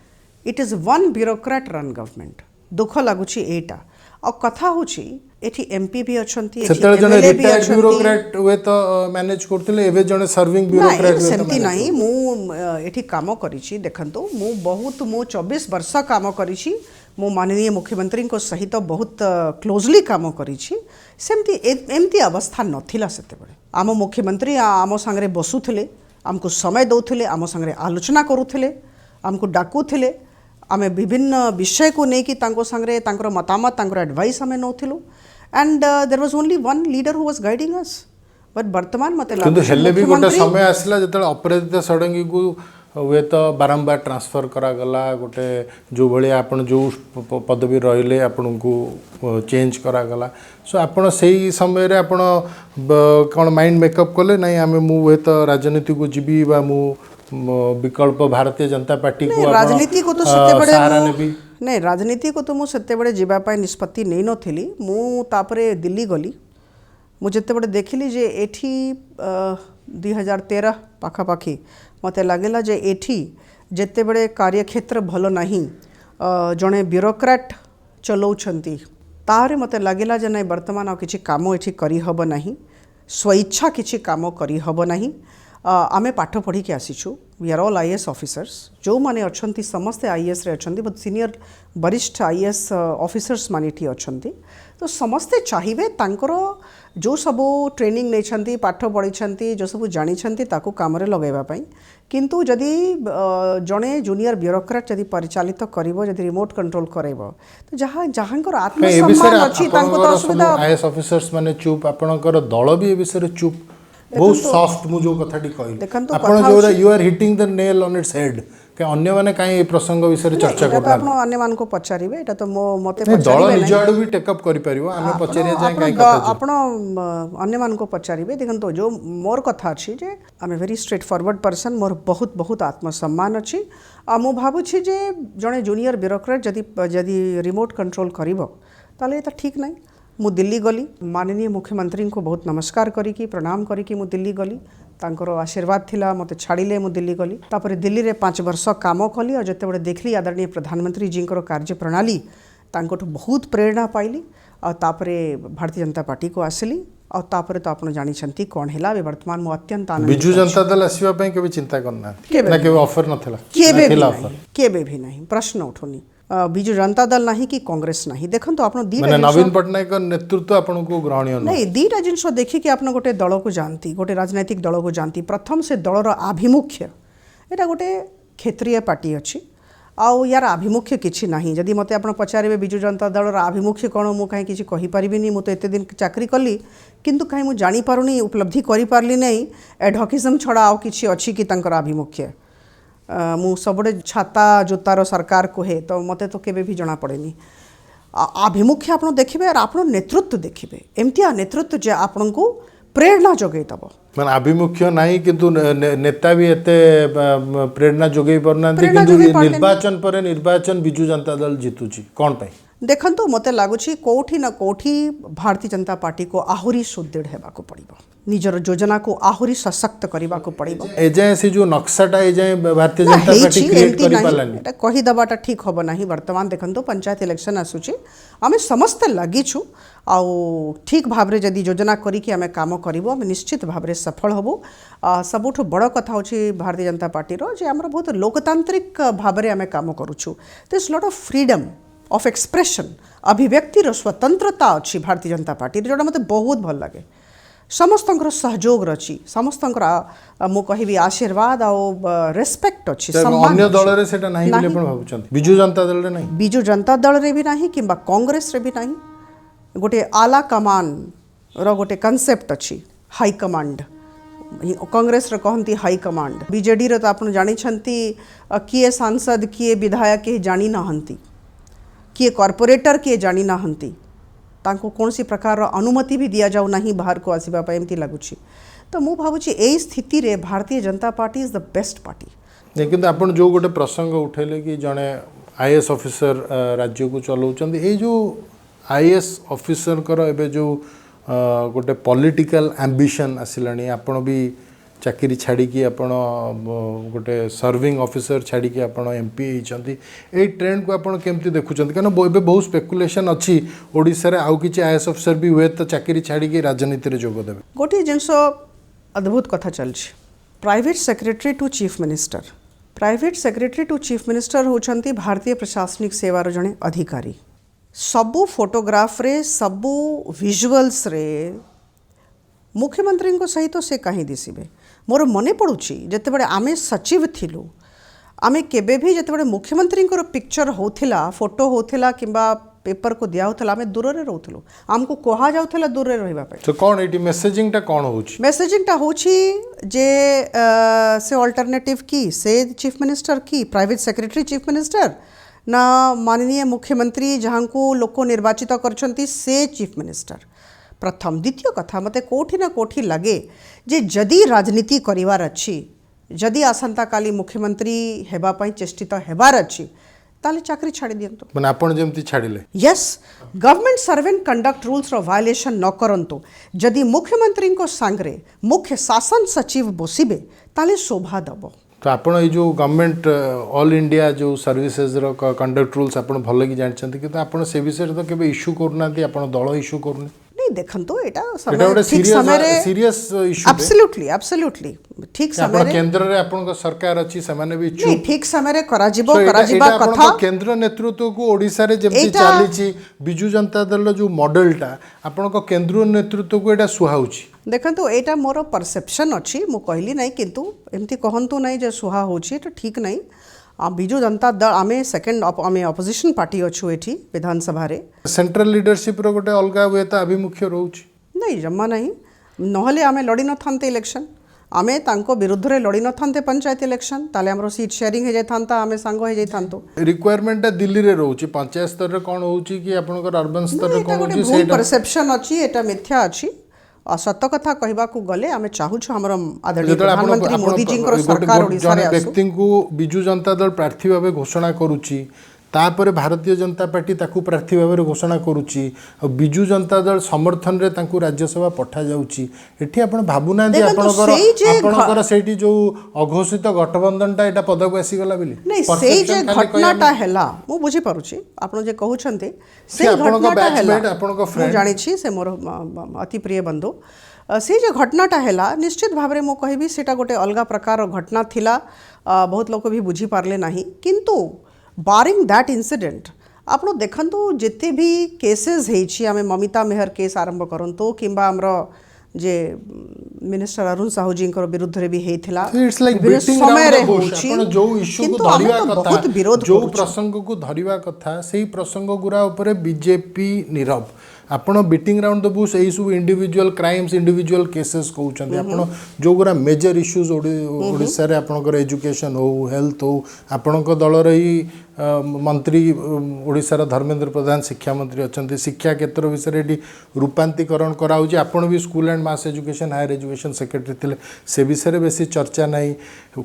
B: it is one bureaucrat run government. दुख लागुची एटा और कथा होची एठी एमपी भी अछंती
A: सेतेले जने रिटायर्ड ब्यूरोक्रेट वे तो मैनेज करथिले एबे जने सर्विंग ब्यूरोक्रेट वे
B: सेमती नहीं। मु एठी काम करिछि देखंतु मु 24 वर्ष काम करिछि। मु माननीय मुख्यमंत्री को सहित बहुत क्लोजली काम करिछि। सेमती एमती अवस्था नथिला सेतेबेले आम मुख्यमंत्री आम सांगरे बसुथिले आमको समय दौले, आम संगे आलोचना करुले, आमको डाकुले, आम विभिन्न विषय को लेकिन संगे मतामत एडवाइस आम नौलु and there was only one leader who was guiding us but वर्तमान मत
A: किंतु हेले भी गोटे समय आसला जब अपराजिता षडंगी को हुए तो बारंबार ट्रांसफर करागला गोटे जो भाई आपन जो पदवी रहिले आपन को चेंज करागला सो आपन सही समय रे आपन कौन माइंड मेकअप कले नहीं आम मुझे तो राजनीति को जीवी बा मु विकल्प भारतीय जनता पार्टी को
B: राजनीति को तो सहारा नेबी नहीं राजनीति को तो मुझे बड़े जीवाई निष्पत्ति नहीं नथिली मु तापरे दिल्ली गली मुझे बड़े देखिली जे एठी 2013 पाखापाखि मत लगेगा जे एठी जेते बड़े कार्यक्षेत्र भल नहीं जड़े ब्यूरोक्राट चलाउछंती तारे मत लगेगा जे नहीं वर्तमान आ किछि काम एठी करी हब नहीं स्वइच्छा किछि काम करी हब नहीं आमे पाठ पढ़ी के आसीछु we are all IAS officers जो माने अछंती समस्ते आईएएस रे अछंती बहुत सीनियर वरिष्ठ आईएएस ऑफिसर्स माने ठी अछंती तो समस्ते चाहिए तांकर जो सब ट्रेनिंग नहीं पाठ पढ़ी जो सब जानी ताकू काम रे लगेबा पई किंतु जदि जड़े जूनियर ब्यूरोक्रेट जदि परिचालित करिवो जदि रिमोट कंट्रोल करैबो तो जहाँ जहाँकर आत्मसम्मान अछि तांको तो असुविधा
A: आईएएस ऑफिसर्स माने चुप आपनकर दल भी ए विषय चुप बहुत सॉफ्ट मु जो कथाटी कहली आपण जो you are hitting the nail on its head के अन्य माने काई प्रसंग विषय चर्चा करना
B: आपण अन्य मान को पचारिबे एटा तो मते
A: दल निज आडू भी टेकअप करि परिबो आमे पचारिया जाय काई कथा
B: आपण अन्य मान को पचारिबे देखंतो जो मोर कथा अछि जे I am a very straightforward person मोर बहुत बहुत आत्मसम्मान अछि आ मु भाबु छी जे जणे जूनियर ब्यूरोक्रेट जदि रिमोट कंट्रोल करिवो ताले एटा ठीक नै मु दिल्ली गली माननीय मुख्यमंत्री को बहुत नमस्कार करी प्रणाम करी मु दिल्ली गली तांकर आशीर्वाद थिला मते छाड़िले मु दिल्ली गली तापर दिल्ली रे 5 वर्ष काम कली और जते बड़े देखली आदरणीय प्रधानमंत्री जी कार्य प्रणाली तांकोठु बहुत प्रेरणा पाइली और तापरे भारतीय जनता पार्टी को आसली और तापरे तो आपण जानी छंती कोन हैला वर्तमान मु अत्यंत आनंद
A: बिजू जनता दल आसीबा पई केबे चिंता करना ना केबे ऑफर नथिला
B: केबे भी नहीं प्रश्न उठुनी बिजू जनता दल नहीं कि कांग्रेस नहीं देखो आप
A: नवीन पट्टनायक नेतृत्व आपन को ग्रहणीय
B: नहीं दीटा जिनस देखिए आप गोटे दल को जानती गोटे राजनैतिक दल को जानती प्रथम से दलर आभिमुख्य एटा गोटे क्षेत्रीय पार्टी अच्छी आउ यार आभिमुख्य किछि नहीं जदि मते आपण पचारे बिजू जनता दलर आभिमुख्य कौन मु कहीं किछि कहि परिबिनी मु तो एते दिन चाकरी कली किंतु कहीं मु जानी पारुनी उपलब्धि करि पारली नहीं एडहॉकिज्म छड़ा आउ किछि अछि कि तांकर आभिमुख्य मु सबडे छाता जोतार सरकार कहे तो मते तो केबे भी जना पड़ेनी आभिमुख्य आप देखिए और आप नेतृत्व देखिए एमतिया नेतृत्व जे आपन को प्रेरणा जोगे दब
A: माने आभिमुख्य नहीं किंतु नेता भी एते प्रेरणा जोगे परना किंतु निर्वाचन पर निर्वाचन बिजू जनता दल जीतुची कोन पई
B: देखंतु मते लागुची कोठी ना कोठी भारतीय जनता पार्टी को आहुरी सुदृढ़ हेबा को पड़िबो निजर योजना को आहुरी सशक्त करबा को पड़िबो
A: एजे से जो नक्शाटा एजे भारतीय जनता पार्टी क्रिएट करि पालानी
B: एटा कहि दबाटा ठीक होबो नाही वर्तमान देखंतु पंचायत इलेक्शन आसुची आमे समस्त लागि छु आउ ठीक भाबरे जदि योजना करी कि आमे काम करिवो आमे निश्चित भाबरे सफल होबो सबुठ बड़ कथा होची भारतीय जनता पार्टी रो जे हमरा बहुत लोकतांत्रिक भाबरे आमे काम करूछु there is lot of freedom of expression अभिव्यक्तिर स्वतंत्रता अच्छी भारतीय जनता पार्टी जोटा मते बहुत भल लगे समस्तंकर सहयोग रची समस्तंकर मु कहबी आशीर्वाद आ रेस्पेक्ट अच्छी
A: अन्य दल रे सेटा नाही बोले पण भाबुचंती बिजू जनता दल रे नाही
B: बिजू जनता दल रे भी नाही किंबा कांग्रेस रे भी नाही गोटे आला कमान रो गोटे कांसेप्ट अच्छी हाई कमांड कांग्रेस रे कहंती हाई कमांड बीजेडी रे तो आपण जानि छंती किए सांसद किए विधायक के जानि नहंती किए कॉर्पोरेटर किए जानी ना हंती तांको कौन सी प्रकार अनुमति भी दिया जाऊ नहीं बाहर को आसवा एमती लगुच तो मु भावुची ए स्थिति रे Bharatiya Janata party is the best party
A: लेकिन आपण जो गोटे प्रसंग उठेले कि जड़े आईएएस ऑफिसर राज्य को चलाउछंती ए जो आईएएस ऑफिसर कर एबे जो गोटे पॉलिटिकल एम्बिशन आसिलानी आपण भी चाकरी छाड़ी की आपण गोटे सर्विंग ऑफिसर छाड़ी की आपण एमपी होती ए ट्रेंड को आपण केमती देखुचंती कारण एबे बहुत स्पेकुलेशन अच्छी ओडिसा रे आउ किछि आईएएस ऑफिसर भी हुए तो चाकरी छाड़ी की राजनीति रे जोग देबे
B: गोटे जिनस अद्भुत कथा चलछि private secretary to chief minister होचंती भारतीय प्रशासनिक सेवार जणे अधिकारी सबु फोटोग्राफ रे सबु विजुअल्स रे मुख्यमंत्री को सहित से कहीं दिशे मोर मने पड़ुछि जेतेबेले आमे सचिव थिलु आमे केबे भी जेतेबेले मुख्यमंत्री पिक्चर होथिला फोटो होथिला किंबा पेपर को दिया होथिला आमे दूर रे रहउथलु हमको कहा जाउथला दूर रे रहिबा पे
A: तो कौन एटी मेसेजिंग टा कौन होची
B: मेसेजिंग टा होची जे से अल्टरनेटिव की से चीफ मिनिस्टर की प्राइवेट सेक्रेटरी चीफ मिनिस्टर ना माननीय मुख्यमंत्री जहाँ को लोक निर्वाचित करछंती से चीफ मिनिस्टर प्रथम द्वितीय कथा मते कोठी ना कोठी लगे जे जदि राजनीति करिवार अछि जदि आसंता काली मुख्यमंत्री हेबा पई चेष्टित हेबार अछि ताले चाकरी छाड़ी दियंतो
A: माने आपण जेमती छाड़िले
B: यस गवर्नमेंट सर्वेंट कंडक्ट रूल्स रो वायलेशन न करंतो जदि मुख्यमंत्री को सांगरे मुख्य शासन सचिव बसिबे ताले शोभा दबो
A: तो आपण ए जो गवर्नमेंट ऑल इंडिया जो सर्विसेज रो कंडक्ट रूल्स आपण भल कि जानछंती कि आपण से विषय तो केबे इशू करनाती आपण दल इशू करने
B: नहीं देखंतो एटा
A: समय ठीक समय रे सीरियस इशू
B: एब्सोल्युटली एब्सोल्युटली ठीक समय
A: रे केंद्र रे आपण सरकार अछि समान भी
B: नहीं ठीक समय रे करा जिबा कथा
A: केंद्र नेतृत्व को ओडिसा रे जेमती चाली छी बिजू जनता दल जो मॉडल टा आपण को केंद्र नेतृत्व को एटा सुहाउची
B: देखंतो एटा मोर परसेप्शन अछि मु कहली नहीं किंतु एमती कहंतु नहीं जे सुहा होची तो ठीक नहीं बिजू जनता दल आमे सेकंड आमे ऑपोजिशन पार्टी अच्छु एठी विधानसभा रे
A: सेंट्रल लीडरशिप रो गोटे अलगा हुए तो आभिमुख्य रहउची
B: नहीं जम्मा नहीं नहले आमे लड़ी न थांते इलेक्शन आमे तांको विरुद्ध रे लड़ी न थांते पंचायत इलेक्शन ताले हमरो सीट शेयरिंग हे जाय थांता आमे सांग हे जाय थांतो
A: रिक्वायरमेंट दिल्ली रे रहउची पंचायत स्तर रे कोन होउची कि आपनकर अर्बन स्तर रे कोन होउची
B: सेटा परसेप्शन अछि एटा मिथ्या अछि सत कथा कहबा को गले आमे चाहू छु हमर आदरणीय प्रधानमंत्री मोदी जी को सरकार ओडिसा रे आसु
A: व्यक्ति को बिजू जनता दल प्रार्थी भाबे घोषणा करूची तापर भारतीय जनता पार्टी ताकू प्रार्थी भाबे घोषणा करूची बिजू जनता दल समर्थन रे ताकू राज्यसभा पठा जाउची एठी आपण भाबुना दे आपनकर सेठी जो अघोषित गठबंधन टा एटा पदक आसी गला बिली
B: नहीं से जे घटनाटा हैला मु बुझी पारुची आपण जे कहू छन्ते से घटनाटा हैला
A: आपनको फ्रेंड
B: जानि छी से मोर अति प्रिय बंधु से जे घटनाटा हैला निश्चित भाबरे मु कहबी सेटा गोटे अलगा प्रकार घटना थिला बहुत लोक भी बुझी पारले नाही किंतु बारिंग दैट इंसिडेंट आप देखु जिते भी केसेस है आम ममिता मेहर केस आरंभ करंतु किंबा हमरो जे मिनिस्टर अरुण साहू जी विरुद्ध रे भी हेथिला
A: इट्स लाइक बीटिंग आपण जो इश्यू को धरिवा कथा जो प्रसंग को धरिवा कथा सेही प्रसंग गुरा ऊपर बीजेपी नीरव आपण बीटिंग राउंड द बुश एई सब इंडिविजुअल क्राइम्स इंडिविजुअल केसेस कहउछन्ते आपण जो गुरा मेजर इश्यूज ओडिसा रे आपनकर एजुकेशन हो हेल्थ हो आपनक दल रही मंत्री ओडिसा रा धर्मेंद्र प्रधान शिक्षा मंत्री अछन्ते शिक्षा क्षेत्र विषय रे रूपांतरीकरण कराउची आपण भी school and mass education higher education secretary थिले से विषय रे बेसी चर्चा नहीं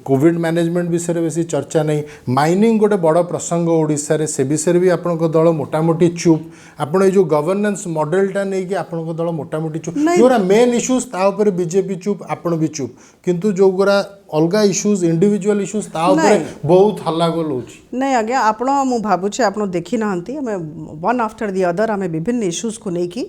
A: कोविड मैनेजमेंट विषय रे बेसी चर्चा नहीं माइनिंग गोटे बड़ प्रसंग ओडिसा रे से विषय भी आपनक दल मोटामोटी चुप आपण ए जो गवर्नेंस मॉडलटा नहीं कि आपनक दल मोटामोटी चुप जोरा मेन इश्यूज ता ऊपर बीजेपी चुप आपण भी चुप किंतु जो गोरा अलगा इश्यूज इंडिविजुअल इश्यूज ता ऊपर बहुत हल्ला गोल होची
B: नहीं आज्ञा आपण मु भाबुछे आपण देखि नाहंती हमें वन आफ्टर द अदर हमें विभिन्न इश्यूज को लेकी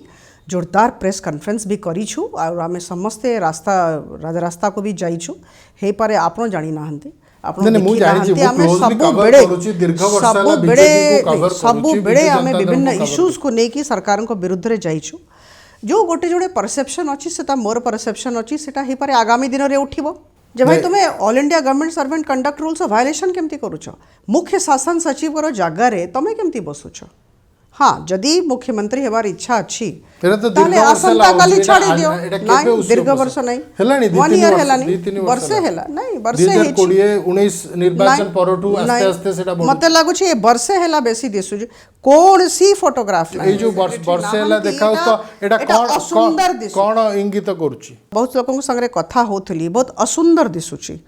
B: जोरदार प्रेस कॉन्फ्रेंस भी करिछु और आमे समस्ते रास्ता को भी जाइछु हे पारे आपण जानि नाहंती सब बेड़े आम विभिन्न इश्यूज को लेकिन सरकार विरुद्ध रे जाइछु जो गोटे जोड़े परसेप्शन अच्छी से मोर परसेप्शन अच्छी से पारे आगामी दिन में उठिबो जे भाई तुम्हें all India government servant conduct rules violation केमती करूछ मुख्य शासन सचिव जगार तुम केमती बसुछ हाँ जदि मुख्यमंत्री हेबार इच्छा अच्छी ताले आसंता काली छाड़ी दियो नहीं दीर्घ वर्ष नहीं
A: हेलानी
B: 1 ईयर हेलानी वर्ष हेला नहीं वर्ष हे
A: 2019 निर्वाचन परठू आस्ते आस्ते सेटा
B: मते लागु छी वर्ष हेला बेसी दिसु कोन सी फोटोग्राफ
A: ए जो वर्ष हेला देखाउ तो एटा कोन इंगित करूची
B: बहुत लोकन संगे कथा होथली बहुत असुंदर दिसुची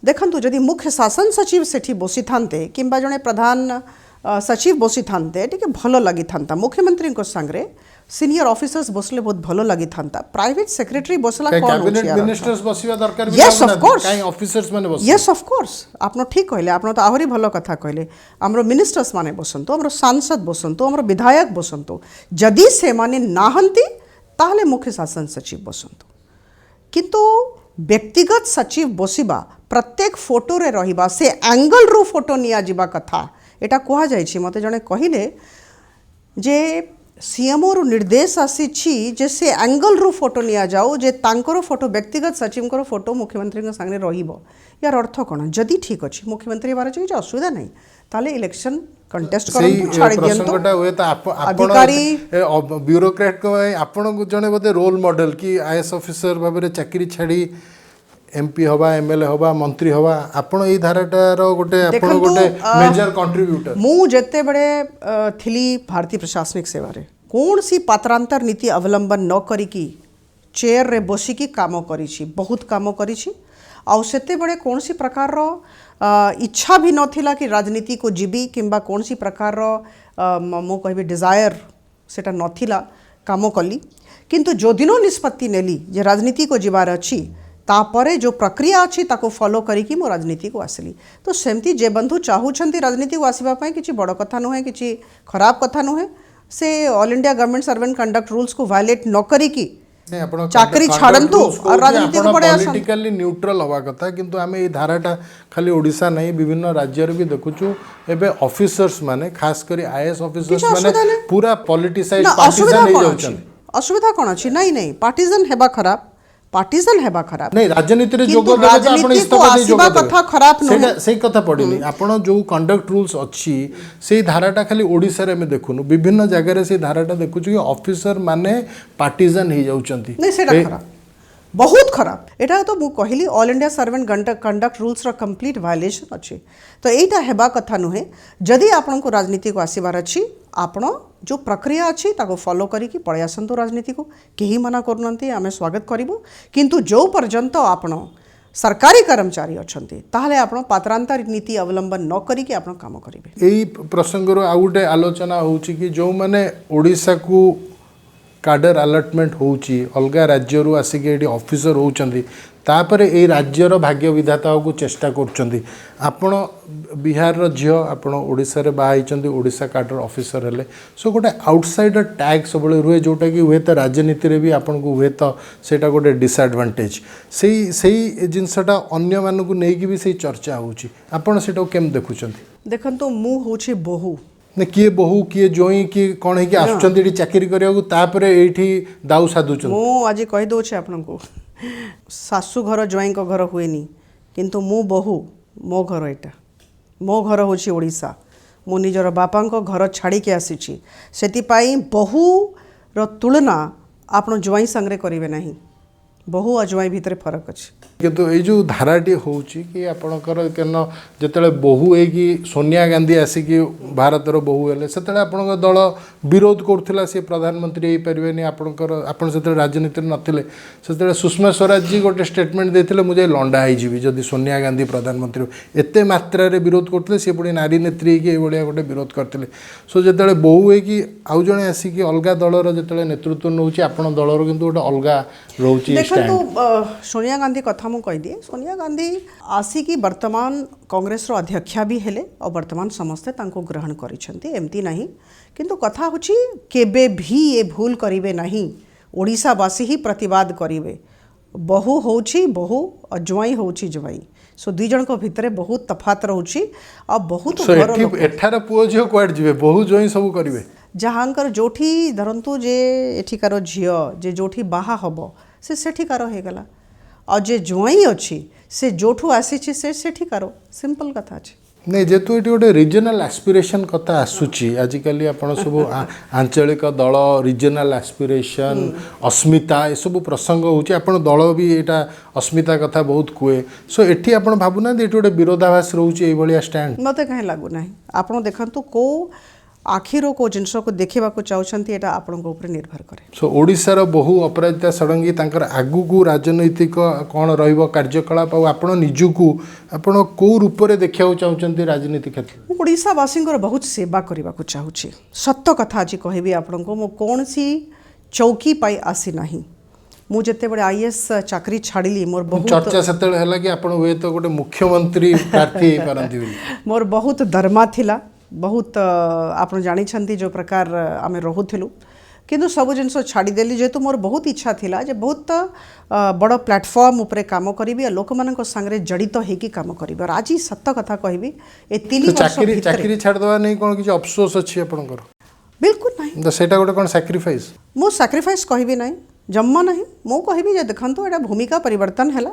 B: देखंतु जदि मुख्य शासन सचिव सेठी बसी थांते किंबा जने प्रधान सचिव बसी थांते टिके भलो लगी थांता मुख्यमंत्री को संगे सीनियर ऑफिसर्स बसले बहुत भलो लगी थांता प्राइवेट सेक्रेटरी बसला कोन
A: कैबिनेट मिनिस्टर्स बसिवा दरकार
B: यस ऑफ कोर्स
A: काई ऑफिसर्स माने बस
B: यस ऑफ कोर्स आपनो ठीक कहले आपनो तो आहुरी भलो कथा कहले हमरो मिनिस्टर्स माने बसंतो हमरो सांसद बसंतो हमरो विधायक बसंतो जदि से माने नाहंती ताहले मुख्य शासन सचिव बसंतो किंतु व्यक्तिगत सचिव बसिबा प्रत्येक फोटो रे रहिबा से एंगल रू फोटो निया जिबा कथा एटा कहा जायछि मते जने कहिले जे सीएमओ रु निर्देश आसीछि जे से एंगल रु फोटो निया जाओ जे तांकर फोटो व्यक्तिगत सचिव फोटो मुख्यमंत्री संगे रहिबो यार अर्थ कौन जदि ठीक अच्छे मुख्यमंत्री बारे किसी असुविधा नहीं ताले इलेक्शन कंटेस्ट करंतु छाड़ी दियंतु
A: प्रसंगटा हुए तो
B: अधिकारी
A: ब्यूरोक्रेट को आपण जने बोधे रोल मॉडल कि आईएएस ऑफिसर भाबरे चाकरी छाड़ी एमपी हवा एमएलए हवा मंत्री हवा आपण एई धाराटार गोटे आपण गोटे मेजर कंट्रीब्यूटर
B: मु जेते बड़े थिली भारतीय प्रशासनिक सेवा रे कौन सी पात्रांतर नीति अवलंबन न करिकी चेयर रे बसिकी काम करिछि बहुत काम करिछि आउ सेते बड़े कौन सी प्रकार रो इच्छा भी नथिला कि राजनीति को जीवी किंबा कौन सी प्रकार रो मो कहबी डिजायर सेटा नथिला काम कली किंतु जो दिनो निष्पत्ति नेली जे राजनीति को जीवार अछि तापरे जो प्रक्रिया अच्छी ताको फॉलो करिकी मो राजनीति को आसली तो सेमती जे बंधु चाहूछंती राजनीति को आसीबा पई किछि बड़ कथा नुहे किछि खराब कथा नुहे से all India government servant conduct rules को वायलेट न करिकी चाकरी छाड़ंतु और राजनीति को पड़े
A: पॉलिटिकली न्यूट्रल हवा कथा किंतु आमे ए धाराटा खाली ओडिसा नहीं विभिन्न राज्य रे भी देखुछु एबे ऑफिसर्स माने खास करी आईएएस ऑफिसर्स माने पूरा पॉलिटिसाइज पार्टीजन हो जाउछन
B: असुविधा कोन अछि नहीं नहीं पार्टीजन हेबा खराब पार्टीजन हेबा खराब
A: नहीं राजनीति रे जोग देबे तो आपण इस्तीफा दे जोग देबे
B: कथा खराब न
A: सेही कथा पडिनी आपण जो कंडक्ट रूल्स अछि सेही धाराटा खाली ओडिसा रे में देखुनु विभिन्न जगह रे सेही धाराटा देखुछु कि ऑफिसर माने पार्टीजन ही जाउचंती
B: नहीं सेटा खराब बहुत खराब एटा तो मु कहली all India servant conduct rules रो कंप्लीट वायलेशन अछि तो एटा हेबा कथा नुहे जदि आपण को राजनीति को आसीबार अछि आपण जो प्रक्रिया अच्छी ताको फॉलो करिकी पळै आसंतु राजनीति को केही मना करनंती आमे स्वागत करिवो किंतु जो पर्यंत आपण सरकारी कर्मचारी अछंती ताहले आपण पात्रांतर नीति अवलंबन न करिकी आपण काम करिवे
A: एई प्रसंग रो आउटे आलोचना होउची कि जो माने ओडिसा को काडर अलॉटमेंट होउची अलगा राज्य रु आसिके एडी ऑफिसर होउचंदी तापरे ए राज्यर भाग्य विधाता को चेष्टा करछंदी आपण बिहार रो झियो आपण ओडिसा रे बाहाइचंदी ओडिसा काडर ऑफिसर हेले सो गोटे आउटसाइडर टैग सबले रुहे जोटा कि हुए तो राजनीति रे भी आपण को हुए तो सेटा गोटे डिसएडवांटेज सेही जिनसटा अन्य मानू को नै कि भी सेही चर्चा होउची आपण सेटा केम देखुचंदी
B: देखंतु मु होउची बहु
A: ने किए बहु किए जोई कि कौन है कि आसुचंदी एठी चाकरी करिया तापरे एठी दाउ साधुचंदी
B: मु आज कहि दउ छे आपन को सासु घर जोई को घर हुएनी किंतु मु बहु मो घर एटा मो घर होची ओडिसा मु निजर बापा को घर छाड़ी के आसीची सेति पाई बहु रो तुलना आपन जोई संगरे करिवे नाही बहु अजवाई भितर फरक अछि
A: किंतु ए जो धाराटी होउची कि आपणकर केन जेतले बहु ए कि सोनिया गांधी आसी कि भारतर बहु हेले सेतले आपणकर दल विरोध करथिला से प्रधानमंत्री हे परिबेनी आपणकर आपण सेतले राजनीति नथिले सेतले सुषमा स्वराज जी गोटे स्टेटमेंट देथिले मुझे लंडा आइ जीवी जदि सोनिया गांधी प्रधानमंत्री एते मात्रा रे विरोध करथिले से पुणी नारी नेत्री कि ए बळिया गोटे विरोध करथिले सो जेतले बहु ए कि आउ जणे आसी कि अलगा दलर जेतले नेतृत्व नउची आपण दलर किंतु गोटे अलगा रहउची
B: देखंतु सोनिया गांधी कथा मु कहि दिए सोनिया गांधी आसिकी वर्तमान कांग्रेस रो अध्यक्षा भी हेले और वर्तमान समस्ते तांको ग्रहण करिसेंती एमती नहीं किंतु कथा होची केबे भी ए भूल करिवे नहीं ओडिसावासी ही प्रतिवाद करिवे बहु होची बहु अजवाई होची जवाई सो दुई जन को भितरे बहुत तफात रहउची आ बहुत
A: एठार पुओ झियो क्वाड जिवे बहु जोई सब करिवे
B: जहांकर जोठी धरंतु जे एठिकार झियो जे जोठी बाहा हबो से सेठिकार हे गला और जे जोई अछि से जोठू आसी से सेठिकार सिंपल कथा अछि
A: नहीं जेतु ये गोटे रिजनल एस्पिरेशन कथा आसूची आजिकल आपण सब आंचलिक दल रिजनल एस्पिरेशन अस्मिता ये सब प्रसंग होची आपण दल भी एटा अस्मिता कथा बहुत कुए सो एठी आपण भाबुना एठी गोटे विरोधाभास रहउची एई भलिया स्टैंड
B: मते कहीं लागू नाही आपण देखंतु को आखिरो को जिनस को देखा चाहते एटा आपण को ऊपर निर्भर करे
A: सो ओडिशार बहु अपराजिता षडंगी तांकर आगु को राजनैतिक कौन रहिबो कार्यकलाप आ आपण निजुकु आपण को रूप रे देखिया चाहते राजनीति क्षेत्र
B: ओडिशावासी बहुत सेवा करने को चाहूँगी सत्य कथा आज कहबी आपण को मो कौन सी चौकी पाई आसी नाही मु जेते बड़े आईएएस चाकरी छाड़िली मोर बहुत
A: चर्चा सेतले हला कि आपण हुए तो गोटे मुख्यमंत्री प्रार्थी हे पारंती
B: मोर बहुत दरमा थिला बहुत आपन जानी जो प्रकार आमे रहुथिलु किंतु सब जिनस छाड़ीदेली जेतु मोर बहुत इच्छा थिला जे बहुत बड़ प्लेटफॉर्म उपरे काम करी लोक मान संगे जड़ित होगी काम करी और आज सत्य कथा कहबी ए 3 वर्ष
A: चाकरी छाड़ दवा नहीं कोन किछ अफसोस अछि आपनकर
B: बिल्कुल नहीं
A: तो सेटा गोटे कौन सैक्रिफाइस
B: मो सैक्रिफाइस कहबी नहीं जम्मा नहीं मो कहबी जे देखंतु एटा भूमिका परिवर्तन हैला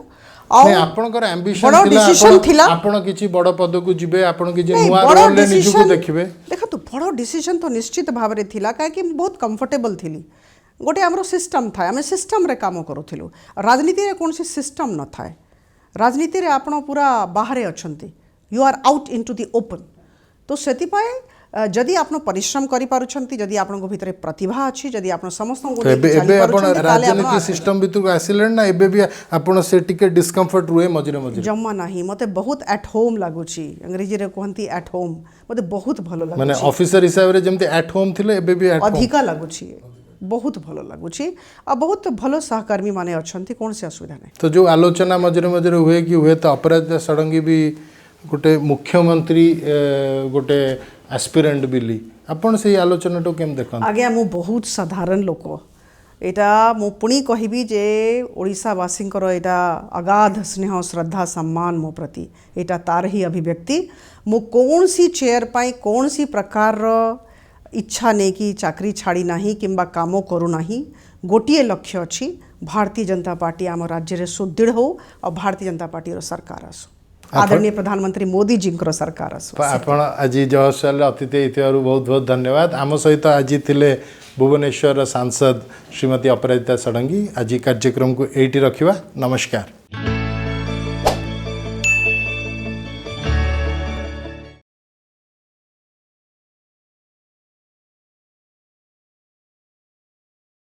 A: नहीं आपनकर एम्बिशन
B: बड़ डिसीजन थिला
A: आपण किछि बड़ पद को जिबे आपण किछि
B: नहीं,
A: नुआ
B: बड़
A: रोल ले निजु को
B: decision-
A: देखिबे
B: देखंतु बड़ डिसीजन तो निश्चित भाव में थिला काहे कि बहुत कंफर्टेबल थिली गोटे आमर सिस्टम था आम सिस्टम रे काम करूथिलु राजनीति रे कोनसी सिस्टम न थाए राजनीति रे आपण पूरा बाहरे अछंती you are out into the open तो सेति पाए जदि आपण परिश्रम करि पारुछंती जदि आपण भितर प्रतिभा अछि जदि आपण समस्त को
A: तो एबे आपण राजनीति सिस्टम भितर आसिले ना एबे भी आपण से टिके डिस्कम्फर्ट रुए मझिरे मझिरे
B: जम्मा नहीं मते बहुत एट होम लागुची अंग्रेजी रे कहंती एट होम मते बहुत भलो लागुची
A: माने ऑफिसर हिसाब रे जेमते एट होम थिले एबे भी एट होम
B: अधिका लागुची बहुत भलो लागुची आ बहुत भलो सहकर्मी माने अछंती कौन से असुविधा नहीं
A: तो जो आलोचना मझिरे मझिरे हुए कि हुए तो अपराजिता षडंगी भी गोटे मुख्यमंत्री गोटे एस्पिरेंट बिली आपण से आलोचना तो केम देखन
B: आगे मु बहुत साधारण लोक एटा मु पुणी कहबी जे ओडिशावासींकर एटा अगाध स्नेह श्रद्धा सम्मान मो प्रति एटा तार ही अभिव्यक्ति मु कौन सी चेयर पाई कौन सी प्रकार इच्छा नहीं कि चाकरी छाड़ी नहीं किंबा कामो करू नहीं गोटिए लक्ष्य अच्छी भारतीय जनता पार्टी आम राज्य रे सुदृढ़ हो और भारतीय जनता पार्टी रो सरकार आसो आदरणीय प्रधानमंत्री मोदी जी सरकार आसो
A: आपण आज जवाहर अतिथि होइथिबारु बहुत बहुत धन्यवाद आम सहित आज थिले भुवनेश्वर सांसद श्रीमती अपराजिता षडंगी आज कार्यक्रम को एटी रखिबा नमस्कार।